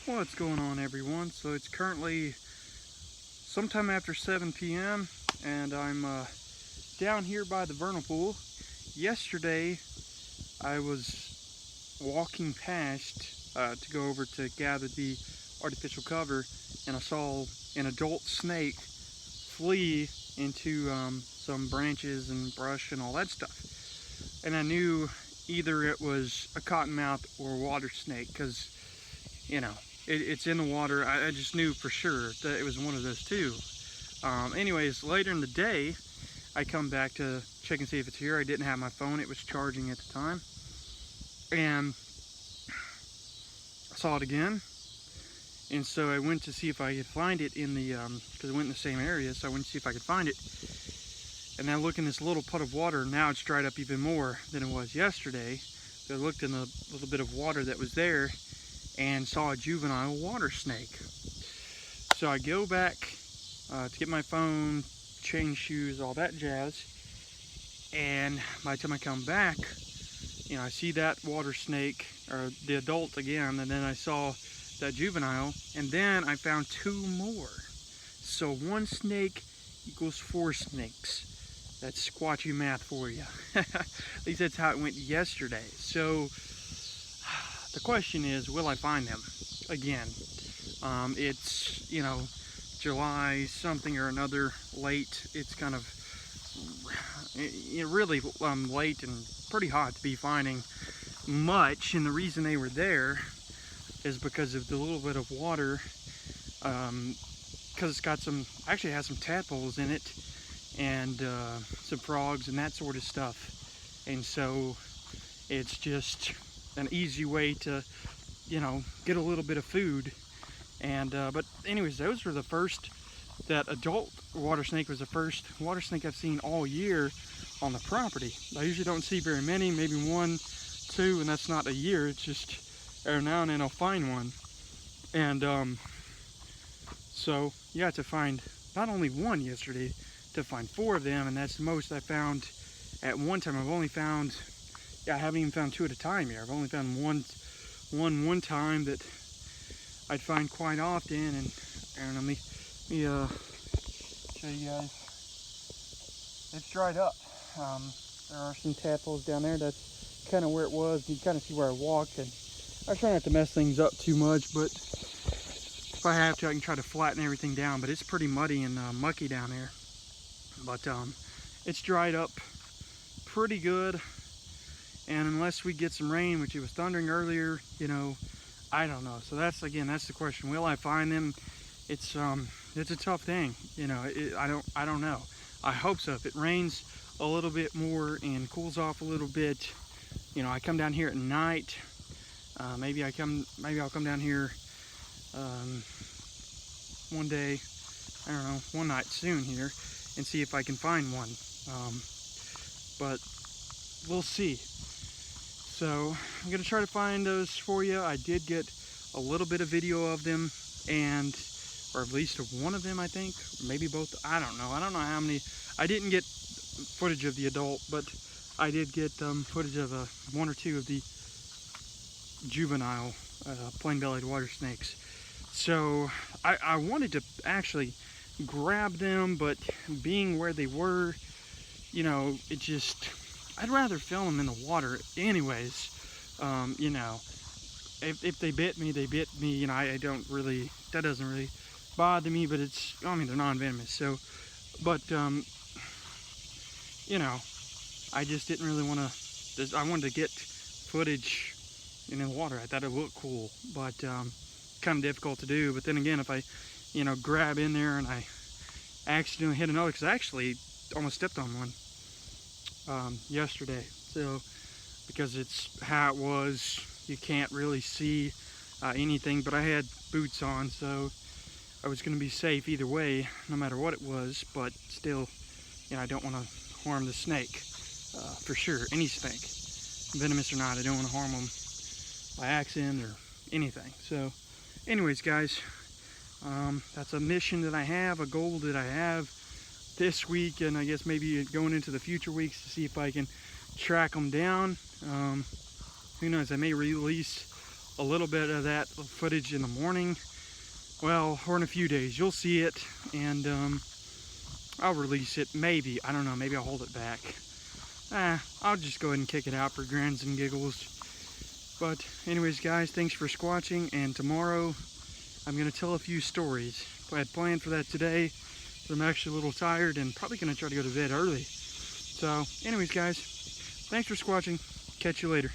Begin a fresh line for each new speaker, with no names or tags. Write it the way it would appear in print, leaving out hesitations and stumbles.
What's going on, everyone? So it's currently sometime after 7 p.m. and I'm down here by the vernal pool. Yesterday I was walking past to go over to gather the artificial cover, and I saw an adult snake flee into some branches and brush and all that stuff. And I knew either it was a cottonmouth or a water snake because, you know, it's in the water. I just knew for sure that it was one of those two. Anyways, later in the day, I come back to check and see if it's here. I didn't have my phone. It was charging at the time. And I saw it again. And so I went to see if I could find it in the, because I went in the same area, so I went to see if I could find it. And I look in this little pot of water. Now it's dried up even more than it was yesterday. So I looked in the little bit of water that was there and saw a juvenile water snake. So I go back to get my phone, change shoes, all that jazz. And by the time I come back, I see that water snake, or the adult again, and then I saw that juvenile, and then I found two more. So one snake equals four snakes. That's squatchy math for you. At least that's how it went yesterday. So the question is, will I find them again? It's, July something or another late. It's kind of really late and pretty hot to be finding much. And the reason they were there is because of the little bit of water, because it's got actually has some tadpoles in it, and some frogs and that sort of stuff. And so it's just an easy way to, get a little bit of food. And but anyways, those were the first. That adult water snake was the first water snake I've seen all year on the property. I usually don't see very many, maybe one, two, and that's not a year. It's just every now and then I'll find one. And so yeah, to find not only one yesterday, to find four of them, and that's the most I found at one time. I've only found, I haven't even found two at a time here. I've only found one time that I'd find quite often. And let me show you guys. It's dried up. There are some tadpoles down there. That's kind of where it was. You can kind of see where I walked, and I try not to mess things up too much, but if I have to, I can try to flatten everything down. But it's pretty muddy and mucky down there. But it's dried up pretty good, and unless we get some rain, which it was thundering earlier, I don't know. So that's the question. Will I find them? It's a tough thing. I don't know. I hope so. If it rains a little bit more and cools off a little bit, I come down here at night. Maybe I'll come down here one day, I don't know, one night soon here, and see if I can find one. But we'll see. So I'm gonna try to find those for you. I did get a little bit of video of them, or at least of one of them, I think, maybe both. I don't know how many. I didn't get footage of the adult, but I did get footage of one or two of the juvenile plain-bellied water snakes. So I wanted to actually grab them, but being where they were, it just, I'd rather film them in the water anyways. If they bit me, they bit me. I don't really, that doesn't really bother me, but they're non-venomous. So, but, I just didn't really want to, I wanted to get footage in the water. I thought it looked cool, but kind of difficult to do. But then again, if I, grab in there and I accidentally hit another, because I actually almost stepped on one yesterday. So, because it's how it was, you can't really see anything, but I had boots on, so I was going to be safe either way, no matter what it was. But still, I don't want to harm the snake, for sure. Any snake, venomous or not, I don't want to harm them by accident or anything. So anyways, guys, that's a mission that I have, a goal that I have this week, and I guess maybe going into the future weeks to see if I can track them down. Who knows, I may release a little bit of that footage in the morning. Well, or in a few days, you'll see it, and I'll release it. Maybe, I don't know, maybe I'll hold it back. I'll just go ahead and kick it out for grins and giggles. But anyways, guys, thanks for squatching, and tomorrow I'm going to tell a few stories. I had planned for that today, but I'm actually a little tired and probably going to try to go to bed early. So anyways, guys, thanks for squatching. Catch you later.